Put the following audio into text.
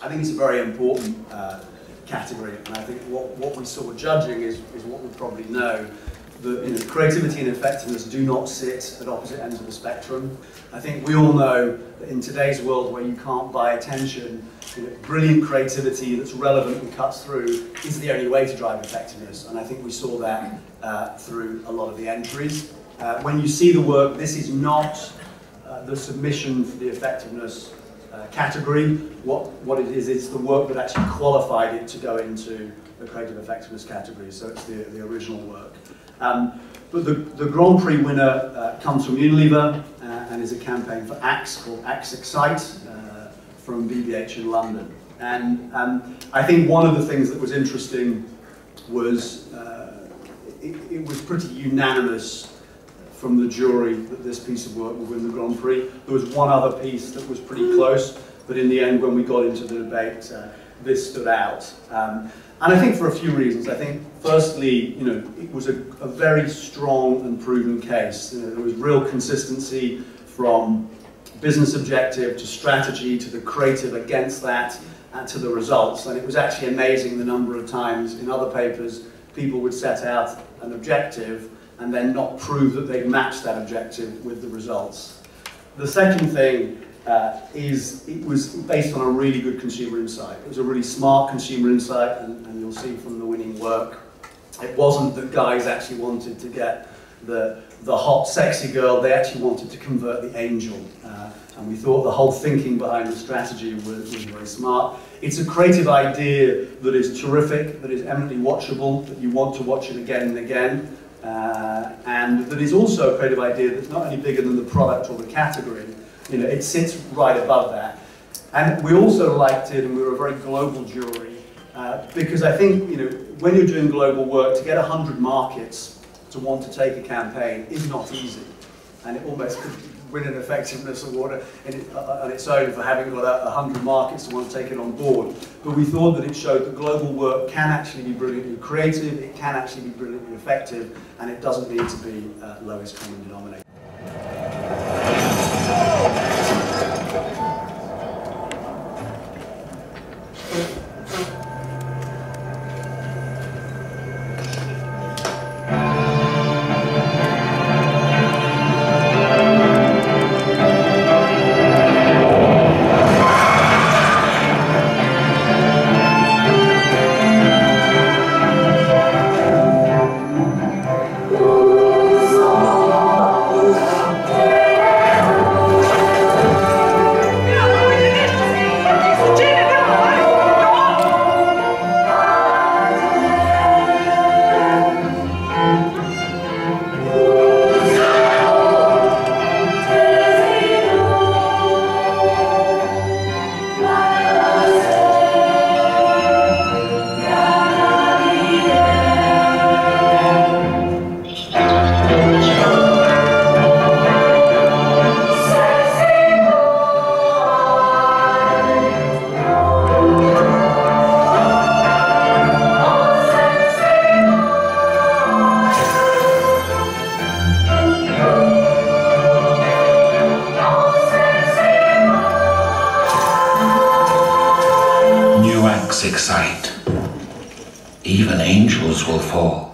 I think it's a very important category, and I think what we saw judging is what we probably know. That creativity and effectiveness do not sit at opposite ends of the spectrum. I think we all know that in today's world where you can't buy attention, brilliant creativity that's relevant and cuts through is the only way to drive effectiveness, and I think we saw that through a lot of the entries. When you see the work, this is not the submission for the effectiveness category. What it is, it's the work that actually qualified it to go into the creative effectiveness category, so it's the original work. But the Grand Prix winner comes from Unilever and is a campaign for Axe called Axe Excite from BBH in London. And I think one of the things that was interesting was it was pretty unanimous from the jury that this piece of work would win the Grand Prix. There was one other piece that was pretty close, but in the end, when we got into the debate, this stood out. And I think for a few reasons. I think, firstly, it was a very strong and proven case. There was real consistency from business objective to strategy to the creative against that and to the results. And it was actually amazing the number of times in other papers people would set out an objective and then not prove that they'd matched that objective with the results. The second thing is it was based on a really good consumer insight. It was a really smart consumer insight, and you'll see from the winning work, it wasn't that guys actually wanted to get the hot, sexy girl, they actually wanted to convert the angel. And we thought the whole thinking behind the strategy was very smart. It's a creative idea that is terrific, that is eminently watchable, that you want to watch it again and again, and that is also a creative idea that's not only bigger than the product or the category, it sits right above that. And we also liked it, and we were a very global jury, because I think, when you're doing global work, to get 100 markets to want to take a campaign is not easy. And it almost could win an effectiveness award on its own for having got 100 markets to want to take it on board. But we thought that it showed that global work can actually be brilliantly creative, it can actually be brilliantly effective, and it doesn't need to be lowest common denominator. Excite. Even angels will fall.